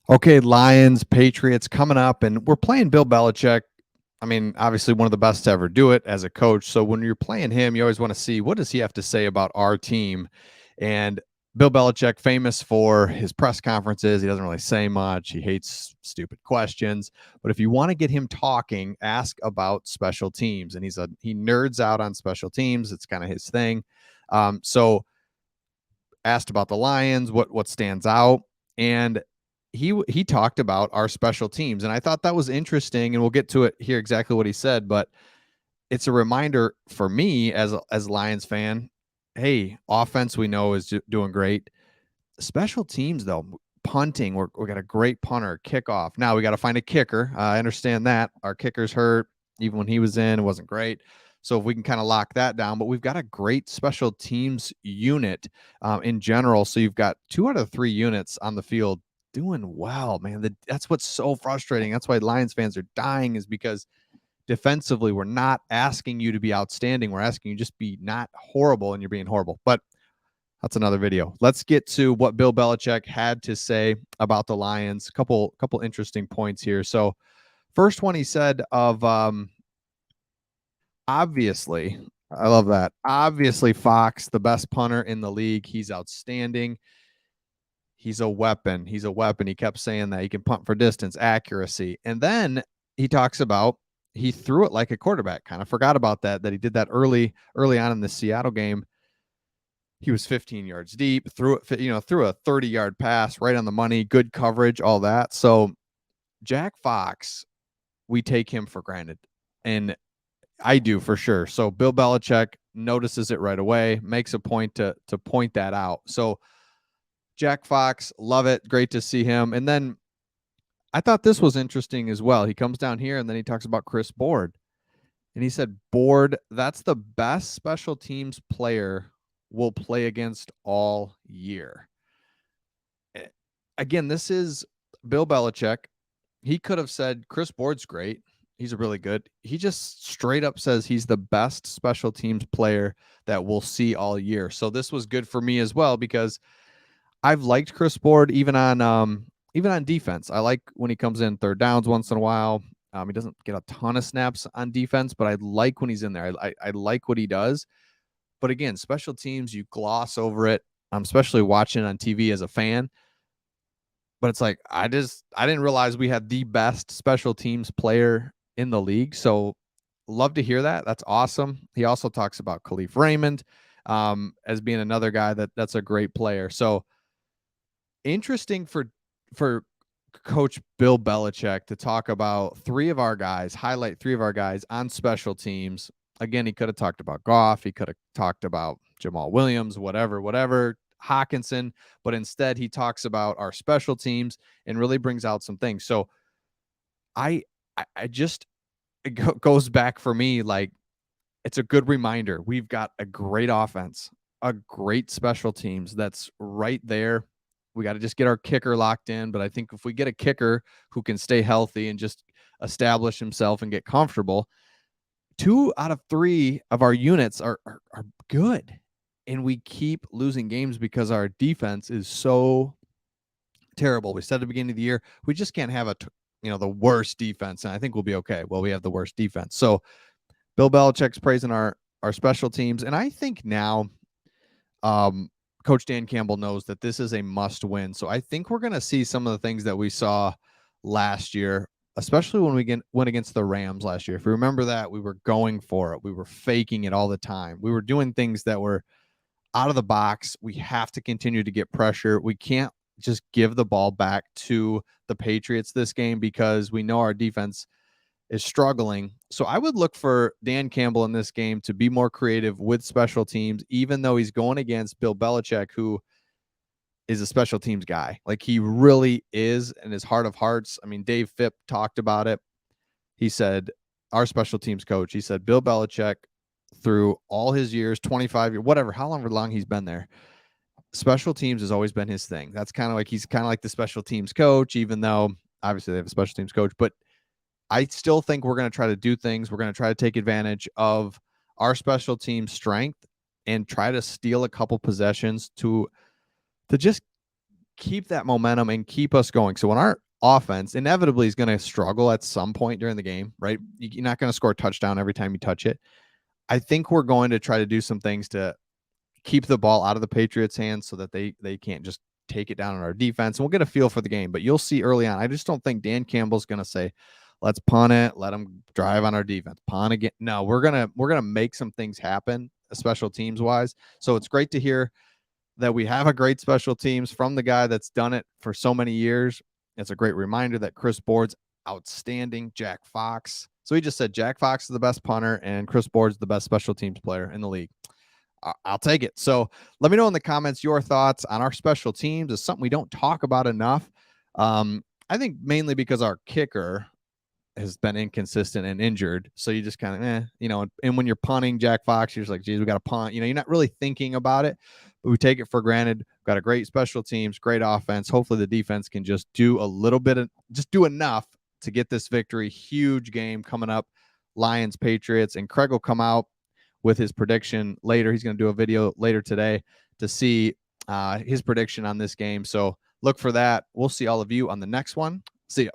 Okay, Lions, Patriots coming up, and we're playing Bill Belichick. I mean, obviously one of the best to ever do it as a coach. So when you're playing him, you always want to see what does he have to say about our team. And Bill Belichick, famous for his press conferences, he doesn't really say much. He hates stupid questions. But if you want to get him talking, ask about special teams. And he nerds out on special teams. It's kind of his thing. So asked about the Lions, what stands out, and he talked about our special teams, and I thought that was interesting, and we'll get to it here exactly what he said, but it's a reminder for me as a Lions fan. Hey, offense we know is doing great. Special teams though, punting, we got a great punter, kickoff. Now we got to find a kicker. I understand that our kicker's hurt. Even when he was in, it wasn't great. So if we can kind of lock that down, but we've got a great special teams unit in general. So you've got 2 out of 3 units on the field doing well, man. That's what's so frustrating. That's why Lions fans are dying, is because defensively we're not asking you to be outstanding. We're asking you just be not horrible, and you're being horrible. But that's another video. Let's get to what Bill Belichick had to say about the Lions. Couple interesting points here. So first one he said of obviously, I love that. Obviously, Fox, the best punter in the league. He's outstanding. He's a weapon. He's a weapon. He kept saying that he can punt for distance, accuracy. And then he talks about he threw it like a quarterback. Kind of forgot about that he did that early on in the Seattle game. He was 15 yards deep, threw a 30-yard pass right on the money, good coverage, all that. So Jack Fox, we take him for granted. And I do for sure. So Bill Belichick notices it right away, makes a point to point that out. So Jack Fox, love it. Great to see him. And then I thought this was interesting as well. He comes down here and then he talks about Chris Board. And he said, Board, that's the best special teams player we'll play against all year. Again, this is Bill Belichick. He could have said Chris Board's great. He's really good. He just straight up says he's the best special teams player that we'll see all year. So this was good for me as well, because I've liked Chris Board even on defense. I like when he comes in third downs once in a while. He doesn't get a ton of snaps on defense, but I like when he's in there. I like what he does. But again, special teams, you gloss over it. I'm especially watching on TV as a fan. But it's like I didn't realize we had the best special teams player in the league. So love to hear that. That's awesome. He also talks about Khalif Raymond as being another guy that's a great player. So interesting for Coach Bill Belichick to talk about highlight 3 of our guys on special teams. Again, he could have talked about Goff. He could have talked about Jamal Williams, whatever, Hawkinson, but instead he talks about our special teams and really brings out some things. So I just, it goes back for me, like, it's a good reminder. We've got a great offense, a great special teams that's right there. We got to just get our kicker locked in. But I think if we get a kicker who can stay healthy and just establish himself and get comfortable, 2 out of 3 of our units are good. And we keep losing games because our defense is so terrible. We said at the beginning of the year, we just can't have the worst defense. And I think we'll be okay. Well, we have the worst defense. So Bill Belichick's praising our special teams. And I think now Coach Dan Campbell knows that this is a must win. So I think we're going to see some of the things that we saw last year, especially when we went against the Rams last year. If you remember that, we were going for it. We were faking it all the time. We were doing things that were out of the box. We have to continue to get pressure. We can't just give the ball back to the Patriots this game, because we know our defense is struggling. So I would look for Dan Campbell in this game to be more creative with special teams, even though he's going against Bill Belichick, who is a special teams guy. Like, he really is in his heart of hearts. I mean, Dave Phipp talked about it. He said, our special teams coach, he said, Bill Belichick, through all his years, 25 years, whatever, how long he's been there, special teams has always been his thing. That's kind of like, he's kind of like the special teams coach, even though obviously they have a special teams coach, but I still think we're going to try to do things. We're going to try to take advantage of our special team strength and try to steal a couple possessions to just keep that momentum and keep us going. So when our offense inevitably is going to struggle at some point during the game, right? You're not going to score a touchdown every time you touch it. I think we're going to try to do some things to keep the ball out of the Patriots' hands so that they can't just take it down on our defense. And we'll get a feel for the game. But you'll see early on, I just don't think Dan Campbell's going to say, let's punt it, let them drive on our defense, punt again. No, we're gonna make some things happen, special teams wise. So it's great to hear that we have a great special teams from the guy that's done it for so many years. It's a great reminder that Chris Board's outstanding. Jack Fox. So he just said Jack Fox is the best punter and Chris Board's the best special teams player in the league. I'll take it. So let me know in the comments your thoughts on our special teams. It's something we don't talk about enough. I think mainly because our kicker has been inconsistent and injured. So you just kind of, and when you're punting Jack Fox, you're just like, geez, we got to punt. You're not really thinking about it, but we take it for granted. We've got a great special teams, great offense. Hopefully the defense can just do a little bit of, just do enough to get this victory. Huge game coming up, Lions, Patriots, and Craig will come out with his prediction later. He's going to do a video later today to see his prediction on this game. So look for that. We'll see all of you on the next one. See ya.